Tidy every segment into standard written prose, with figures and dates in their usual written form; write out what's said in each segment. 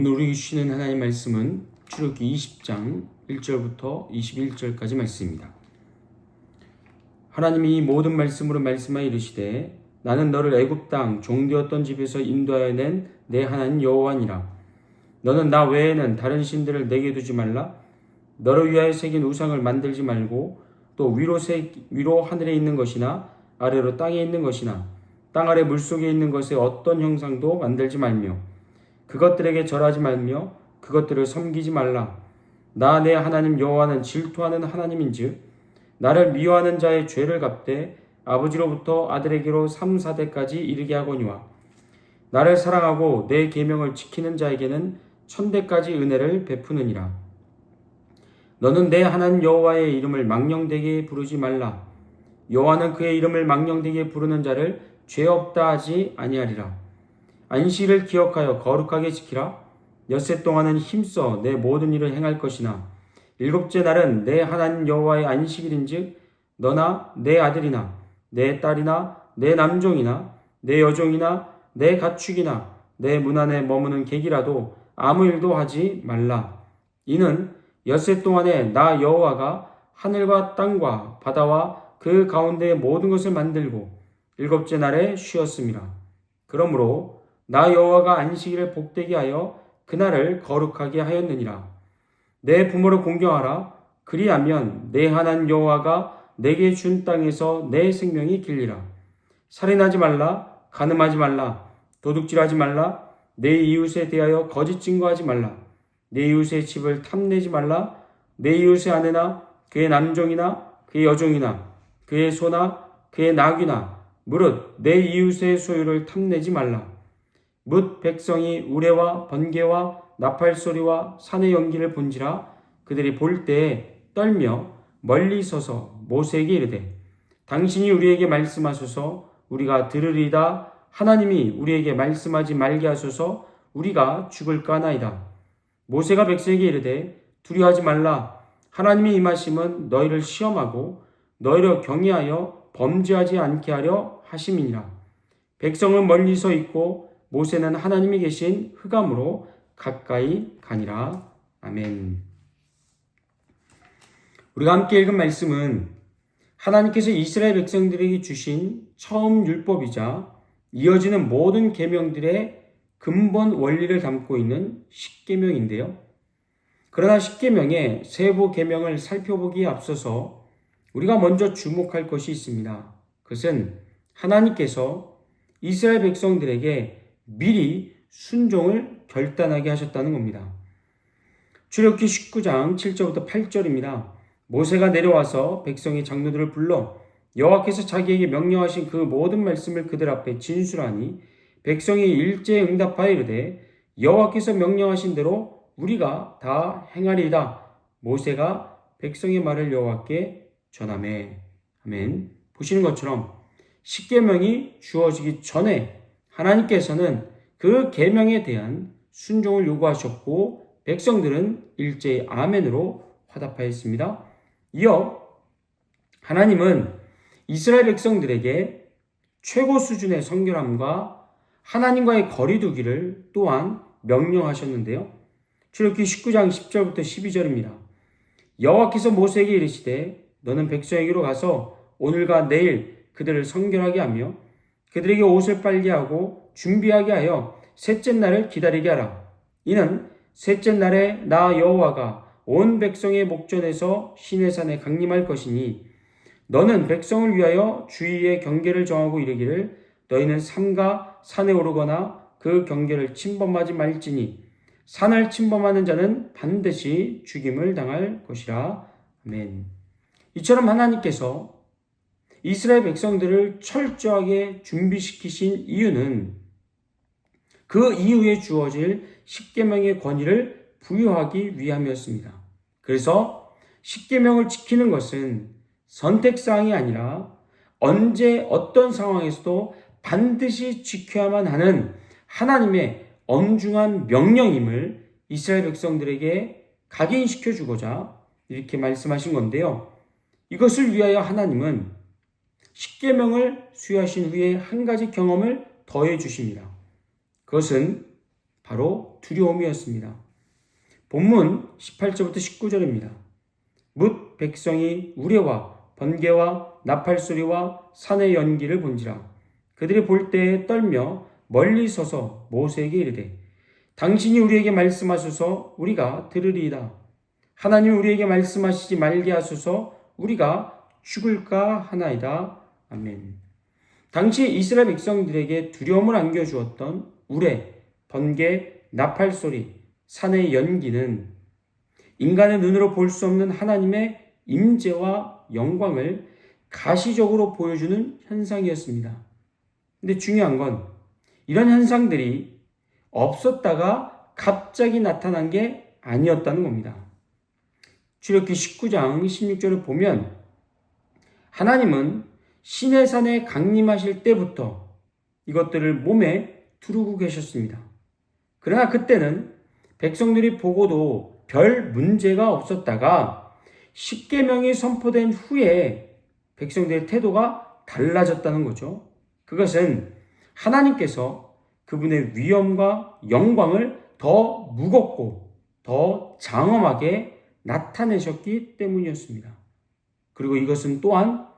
오늘 우리 주시는 하나님 말씀은 출애굽기 20장 1절부터 21절까지 말씀입니다. 하나님이 모든 말씀으로 말씀하여 이르시되 나는 너를 애굽 땅 종되었던 집에서 인도하여 낸 내 하나님 여호와니라. 너는 나 외에는 다른 신들을 내게 두지 말라. 너를 위하여 새긴 우상을 만들지 말고 또 위로 하늘에 있는 것이나 아래로 땅에 있는 것이나 땅 아래 물속에 있는 것의 어떤 형상도 만들지 말며 그것들에게 절하지 말며 그것들을 섬기지 말라. 나 내 하나님 여호와는 질투하는 하나님인즉 나를 미워하는 자의 죄를 갚되 아버지로부터 아들에게로 3, 4대까지 이르게 하거니와 나를 사랑하고 내 계명을 지키는 자에게는 1000대까지 은혜를 베푸느니라. 너는 내 하나님 여호와의 이름을 망령되게 부르지 말라. 여호와는 그의 이름을 망령되게 부르는 자를 죄 없다 하지 아니하리라. 안식일을 기억하여 거룩하게 지키라. 엿새 동안은 힘써 내 모든 일을 행할 것이나 일곱째 날은 내 하나님 여호와의 안식일인즉 너나 내 아들이나 내 딸이나 내 남종이나 내 여종이나 내 가축이나 내 문 안에 머무는 객이라도 아무 일도 하지 말라. 이는 엿새 동안에 나 여호와가 하늘과 땅과 바다와 그 가운데의 모든 것을 만들고 일곱째 날에 쉬었음이라. 그러므로 나 여호와가 안식일을 복되게 하여 그날을 거룩하게 하였느니라. 내 부모를 공경하라. 그리하면 내 하나님 여호와가 내게 준 땅에서 내 생명이 길리라. 살인하지 말라. 간음하지 말라. 도둑질하지 말라. 내 이웃에 대하여 거짓 증거하지 말라. 내 이웃의 집을 탐내지 말라. 내 이웃의 아내나 그의 남종이나 그의 여종이나 그의 소나 그의 나귀나 무릇 내 이웃의 소유를 탐내지 말라. 뭇 백성이 우레와 번개와 나팔 소리와 산의 연기를 본지라 그들이 볼 때에 떨며 멀리 서서 모세에게 이르되 당신이 우리에게 말씀하소서 우리가 들으리이다. 하나님이 우리에게 말씀하지 말게 하소서 우리가 죽을까 하나이다. 모세가 백성에게 이르되 두려워하지 말라. 하나님이 임하심은 너희를 시험하고 너희를 경외하여 범죄하지 않게 하려 하심이니라. 백성은 멀리서 있고 모세는 하나님이 계신 흑암으로 가까이 가니라. 아멘. 우리가 함께 읽은 말씀은 하나님께서 이스라엘 백성들에게 주신 처음 율법이자 이어지는 모든 계명들의 근본 원리를 담고 있는 십계명인데요. 그러나 십계명의 세부 계명을 살펴보기에 앞서서 우리가 먼저 주목할 것이 있습니다. 그것은 하나님께서 이스라엘 백성들에게 미리 순종을 결단하게 하셨다는 겁니다. 출애굽기 19장 7절부터 8절입니다. 모세가 내려와서 백성의 장로들을 불러 여호와께서 자기에게 명령하신 그 모든 말씀을 그들 앞에 진술하니 백성이 일제에 응답하여 이르되 여호와께서 명령하신 대로 우리가 다 행하리이다. 모세가 백성의 말을 여호와께 전하매. 아멘. 보시는 것처럼 십계명이 주어지기 전에 하나님께서는 그 계명에 대한 순종을 요구하셨고 백성들은 일제히 아멘으로 화답하였습니다. 이어 하나님은 이스라엘 백성들에게 최고 수준의 성결함과 하나님과의 거리 두기를 또한 명령하셨는데요. 출애굽기 19장 10절부터 12절입니다. 여호와께서 모세에게 이르시되 너는 백성에게로 가서 오늘과 내일 그들을 성결하게 하며 그들에게 옷을 빨게 하고 준비하게 하여 셋째 날을 기다리게 하라. 이는 셋째 날에 나 여호와가 온 백성의 목전에서 시내산에 강림할 것이니 너는 백성을 위하여 주위의 경계를 정하고 이르기를 너희는 삼가 산에 오르거나 그 경계를 침범하지 말지니 산을 침범하는 자는 반드시 죽임을 당할 것이라. 아멘. 이처럼 하나님께서 이스라엘 백성들을 철저하게 준비시키신 이유는 그 이후에 주어질 십계명의 권위를 부여하기 위함이었습니다. 그래서 십계명을 지키는 것은 선택사항이 아니라 언제 어떤 상황에서도 반드시 지켜야만 하는 하나님의 엄중한 명령임을 이스라엘 백성들에게 각인시켜 주고자 이렇게 말씀하신 건데요. 이것을 위하여 하나님은 십계명을 수여하신 후에 한 가지 경험을 더해 주십니다. 그것은 바로 두려움이었습니다. 본문 18절부터 19절입니다. 뭇 백성이 우레와 번개와 나팔소리와 산의 연기를 본지라 그들이 볼 때에 떨며 멀리 서서 모세에게 이르되 당신이 우리에게 말씀하소서 우리가 들으리이다. 하나님이 우리에게 말씀하시지 말게 하소서 우리가 죽을까 하나이다. 아멘. 당시 이스라엘 백성들에게 두려움을 안겨주었던 우레, 번개, 나팔소리, 산의 연기는 인간의 눈으로 볼 수 없는 하나님의 임재와 영광을 가시적으로 보여주는 현상이었습니다. 근데 중요한 건 이런 현상들이 없었다가 갑자기 나타난 게 아니었다는 겁니다. 출애굽기 19장 16절을 보면 하나님은 시내산에 강림하실 때부터 이것들을 몸에 두르고 계셨습니다. 그러나 그때는 백성들이 보고도 별 문제가 없었다가 십계명이 선포된 후에 백성들의 태도가 달라졌다는 거죠. 그것은 하나님께서 그분의 위엄과 영광을 더 무겁고 더 장엄하게 나타내셨기 때문이었습니다. 그리고 이것은 또한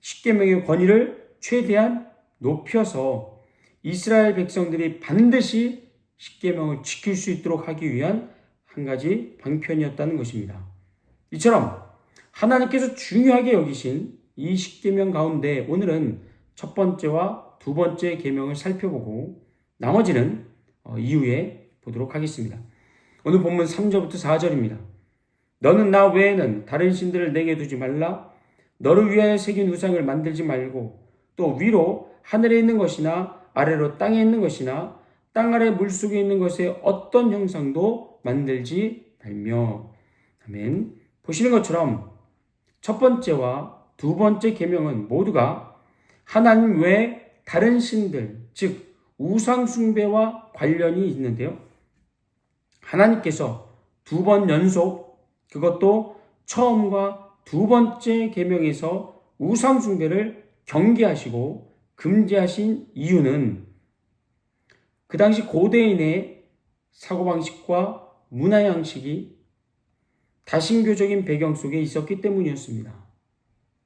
십계명의 권위를 최대한 높여서 이스라엘 백성들이 반드시 십계명을 지킬 수 있도록 하기 위한 한 가지 방편이었다는 것입니다. 이처럼 하나님께서 중요하게 여기신 이 십계명 가운데 오늘은 첫 번째와 두 번째 계명을 살펴보고 나머지는 이후에 보도록 하겠습니다. 오늘 본문 3절부터 4절입니다. 너는 나 외에는 다른 신들을 내게 두지 말라. 너를 위하여 새긴 우상을 만들지 말고 또 위로 하늘에 있는 것이나 아래로 땅에 있는 것이나 땅 아래 물속에 있는 것의 어떤 형상도 만들지 말며. 아멘. 보시는 것처럼 첫 번째와 두 번째 계명은 모두가 하나님 외에 다른 신들, 즉 우상 숭배와 관련이 있는데요. 하나님께서 두 번 연속 그것도 처음과 두 번째 계명에서 우상 숭배를 경계하시고 금지하신 이유는 그 당시 고대인의 사고방식과 문화양식이 다신교적인 배경 속에 있었기 때문이었습니다.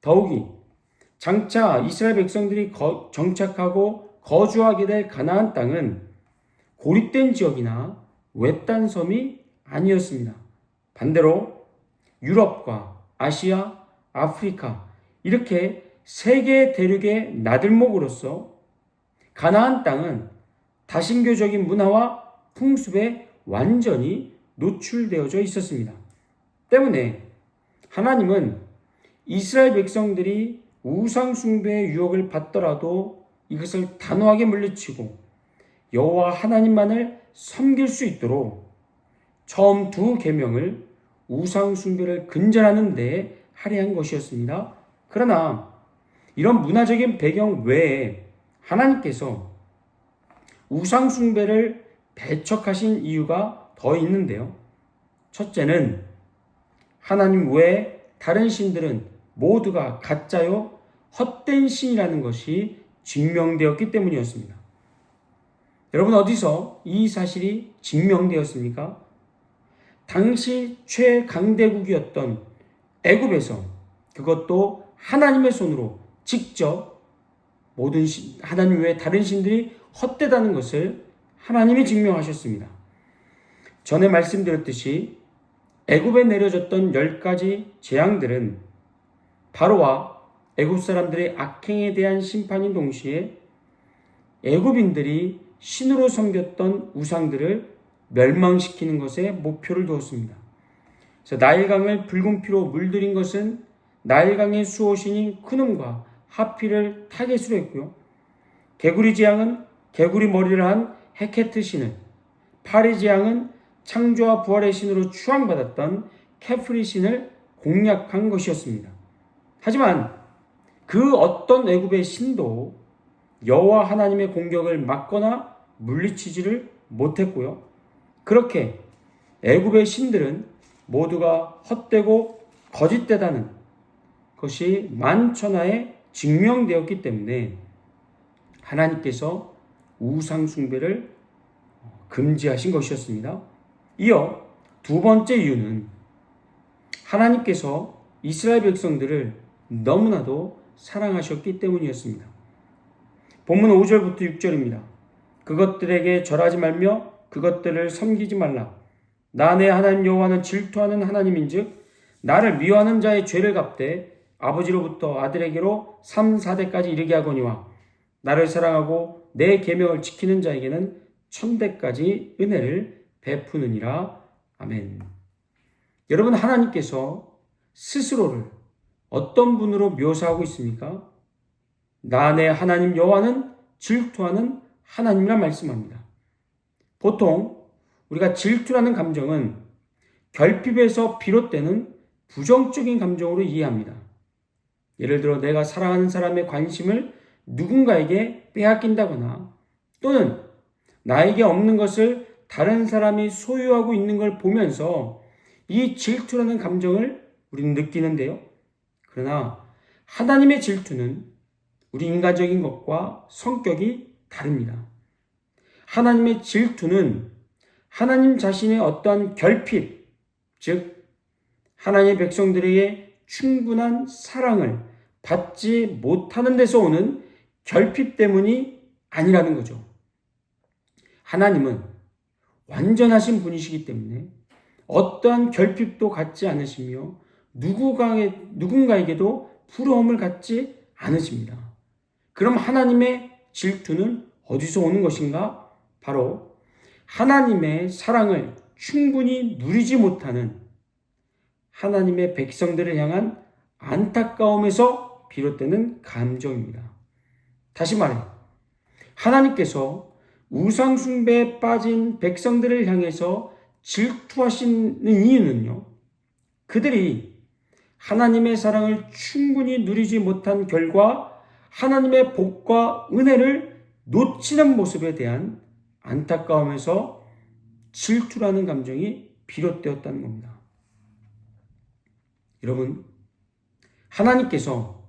더욱이 장차 이스라엘 백성들이 정착하고 거주하게 될 가나안 땅은 고립된 지역이나 외딴 섬이 아니었습니다. 반대로 유럽과 아시아, 아프리카 이렇게 세 개의 대륙의 나들목으로서 가나안 땅은 다신교적인 문화와 풍습에 완전히 노출되어져 있었습니다. 때문에 하나님은 이스라엘 백성들이 우상 숭배의 유혹을 받더라도 이것을 단호하게 물리치고 여호와 하나님만을 섬길 수 있도록 처음 두 계명을 우상 숭배를 근절하는 데에 할애한 것이었습니다. 그러나 이런 문화적인 배경 외에 하나님께서 우상 숭배를 배척하신 이유가 더 있는데요. 첫째는 하나님 외에 다른 신들은 모두가 가짜요 헛된 신이라는 것이 증명되었기 때문이었습니다. 여러분 어디서 이 사실이 증명되었습니까? 당시 최강대국이었던 애굽에서 그것도 하나님의 손으로 직접 모든 하나님 외에 다른 신들이 헛되다는 것을 하나님이 증명하셨습니다. 전에 말씀드렸듯이 애굽에 내려졌던 10가지 재앙들은 바로와 애굽 사람들의 악행에 대한 심판인 동시에 애굽인들이 신으로 섬겼던 우상들을 멸망시키는 것에 목표를 두었습니다. 그래서 나일강을 붉은 피로 물들인 것은 나일강의 수호신인 크눔과 하피를 타겟으로 했고요. 개구리 재앙은 개구리 머리를 한 헤케트 신을, 파리 재앙은 창조와 부활의 신으로 추앙받았던 케프리 신을 공략한 것이었습니다. 하지만 그 어떤 애굽의 신도 여호와 하나님의 공격을 막거나 물리치지를 못했고요. 그렇게 애굽의 신들은 모두가 헛되고 거짓되다는 것이 만천하에 증명되었기 때문에 하나님께서 우상 숭배를 금지하신 것이었습니다. 이어 두 번째 이유는 하나님께서 이스라엘 백성들을 너무나도 사랑하셨기 때문이었습니다. 본문 5절부터 6절입니다. 그것들에게 절하지 말며 그것들을 섬기지 말라. 나 내 하나님 여호와는 질투하는 하나님인즉 나를 미워하는 자의 죄를 갚되 아버지로부터 아들에게로 3, 4대까지 이르게 하거니와 나를 사랑하고 내 계명을 지키는 자에게는 1000대까지 은혜를 베푸느니라. 아멘. 여러분, 하나님께서 스스로를 어떤 분으로 묘사하고 있습니까? 나 내 하나님 여호와는 질투하는 하나님이라 말씀합니다. 보통 우리가 질투라는 감정은 결핍에서 비롯되는 부정적인 감정으로 이해합니다. 예를 들어 내가 사랑하는 사람의 관심을 누군가에게 빼앗긴다거나 또는 나에게 없는 것을 다른 사람이 소유하고 있는 걸 보면서 이 질투라는 감정을 우리는 느끼는데요. 그러나 하나님의 질투는 우리 인간적인 것과 성격이 다릅니다. 하나님의 질투는 하나님 자신의 어떠한 결핍, 즉 하나님의 백성들에게 충분한 사랑을 받지 못하는 데서 오는 결핍 때문이 아니라는 거죠. 하나님은 완전하신 분이시기 때문에 어떠한 결핍도 갖지 않으시며 누군가에게도 부러움을 갖지 않으십니다. 그럼 하나님의 질투는 어디서 오는 것인가? 바로 하나님의 사랑을 충분히 누리지 못하는 하나님의 백성들을 향한 안타까움에서 비롯되는 감정입니다. 다시 말해, 하나님께서 우상 숭배에 빠진 백성들을 향해서 질투하시는 이유는요, 그들이 하나님의 사랑을 충분히 누리지 못한 결과 하나님의 복과 은혜를 놓치는 모습에 대한 안타까움에서 질투라는 감정이 비롯되었다는 겁니다. 여러분, 하나님께서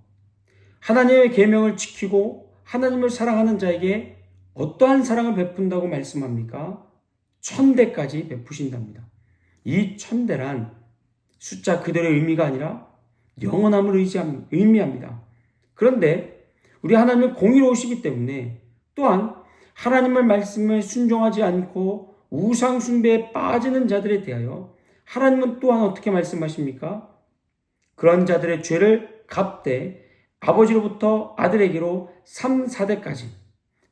하나님의 계명을 지키고 하나님을 사랑하는 자에게 어떠한 사랑을 베푼다고 말씀합니까? 1000대까지 베푸신답니다. 이 1000대란 숫자 그대로의 의미가 아니라 영원함을 의미합니다. 그런데 우리 하나님은 공의로우시기 때문에 또한 하나님의 말씀에 순종하지 않고 우상 숭배에 빠지는 자들에 대하여 하나님은 또한 어떻게 말씀하십니까? 그런 자들의 죄를 갚되 아버지로부터 아들에게로 3, 4대까지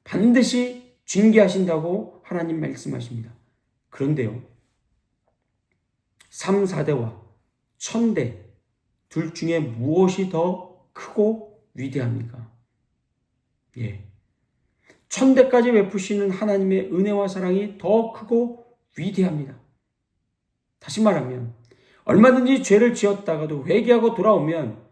반드시 징계하신다고 하나님 말씀하십니다. 그런데요, 3, 4대와 1000대 둘 중에 무엇이 더 크고 위대합니까? 1000대까지 베푸시는 하나님의 은혜와 사랑이 더 크고 위대합니다. 다시 말하면 얼마든지 죄를 지었다가도 회개하고 돌아오면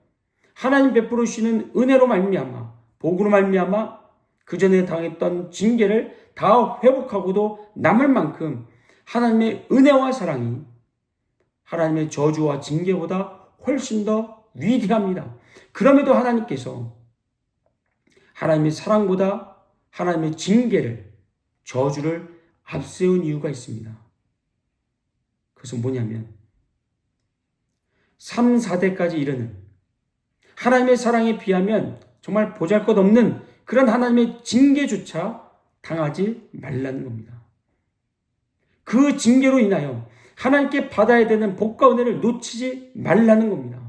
하나님 베푸시는 은혜로 말미암아, 복으로 말미암아 그 전에 당했던 징계를 다 회복하고도 남을 만큼 하나님의 은혜와 사랑이 하나님의 저주와 징계보다 훨씬 더 위대합니다. 그럼에도 하나님께서 하나님의 사랑보다 하나님의 징계를, 저주를 앞세운 이유가 있습니다. 그것은 뭐냐면 3, 4대까지 이르는 하나님의 사랑에 비하면 정말 보잘것없는 그런 하나님의 징계조차 당하지 말라는 겁니다. 그 징계로 인하여 하나님께 받아야 되는 복과 은혜를 놓치지 말라는 겁니다.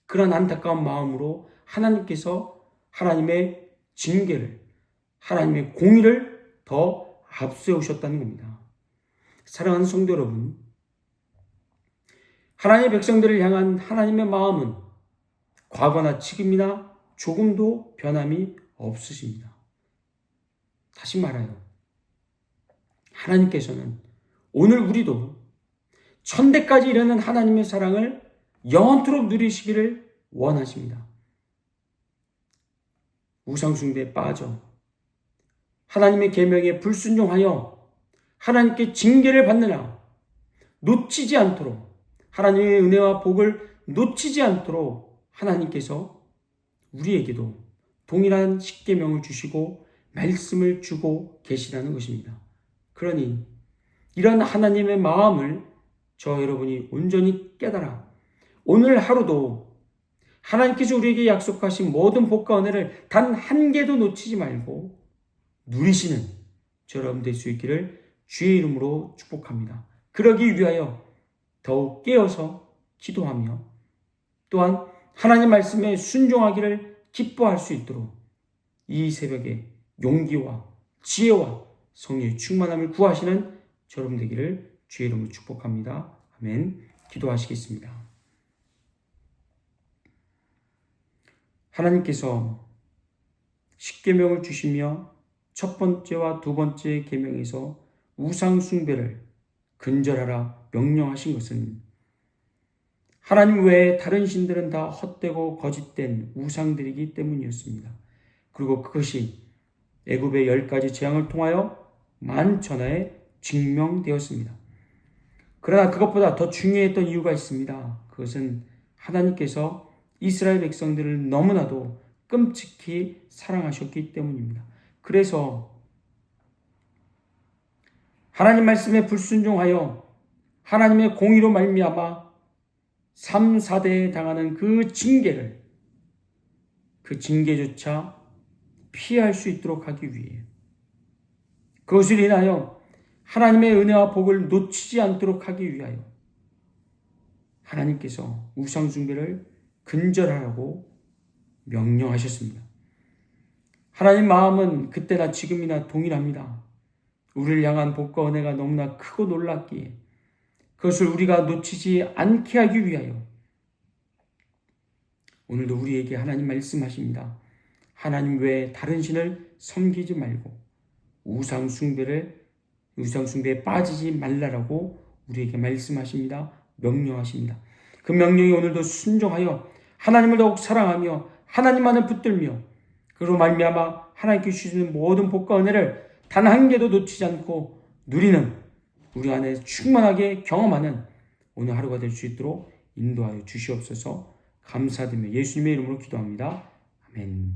그런 안타까운 마음으로 하나님께서 하나님의 징계를, 하나님의 공의를 더 앞세우셨다는 겁니다. 사랑하는 성도 여러분, 하나님의 백성들을 향한 하나님의 마음은 과거나 지금이나 조금도 변함이 없으십니다. 다시 말하여 하나님께서는 오늘 우리도 1000대까지 이르는 하나님의 사랑을 영원토록 누리시기를 원하십니다. 우상숭배에 빠져 하나님의 계명에 불순종하여 하나님께 징계를 받느라 놓치지 않도록, 하나님의 은혜와 복을 놓치지 않도록 하나님께서 우리에게도 동일한 십계명을 주시고 말씀을 주고 계시다는 것입니다. 그러니 이런 하나님의 마음을 저 여러분이 온전히 깨달아 오늘 하루도 하나님께서 우리에게 약속하신 모든 복과 은혜를 단 한 개도 놓치지 말고 누리시는 저 여러분 될 수 있기를 주의 이름으로 축복합니다. 그러기 위하여 더욱 깨어서 기도하며 또한 하나님 말씀에 순종하기를 기뻐할 수 있도록 이 새벽에 용기와 지혜와 성령의 충만함을 구하시는 저 여러분 되기를 주의 이름으로 축복합니다. 아멘. 기도하시겠습니다. 하나님께서 십계명을 주시며 첫 번째와 두 번째 계명에서 우상 숭배를 근절하라 명령하신 것은 하나님 외에 다른 신들은 다 헛되고 거짓된 우상들이기 때문이었습니다. 그리고 그것이 애굽의 10가지 재앙을 통하여 만천하에 증명되었습니다. 그러나 그것보다 더 중요했던 이유가 있습니다. 그것은 하나님께서 이스라엘 백성들을 너무나도 끔찍히 사랑하셨기 때문입니다. 그래서 하나님 말씀에 불순종하여 하나님의 공의로 말미암아 3, 4대에 당하는 그 징계조차 피할 수 있도록 하기 위해 그것을 인하여 하나님의 은혜와 복을 놓치지 않도록 하기 위하여 하나님께서 우상 숭배를 근절하라고 명령하셨습니다. 하나님 마음은 그때나 지금이나 동일합니다. 우리를 향한 복과 은혜가 너무나 크고 놀랍기에 그것을 우리가 놓치지 않게 하기 위하여 오늘도 우리에게 하나님 말씀하십니다. 하나님 외에 다른 신을 섬기지 말고 우상 숭배에 빠지지 말라라고 우리에게 말씀하십니다. 명령하십니다. 그 명령이 오늘도 순종하여 하나님을 더욱 사랑하며 하나님만을 붙들며 그로 말미암아 하나님께 주시는 모든 복과 은혜를 단 한 개도 놓치지 않고 누리는 우리 안에 충만하게 경험하는 오늘 하루가 될 수 있도록 인도하여 주시옵소서. 감사드리며 예수님의 이름으로 기도합니다. 아멘.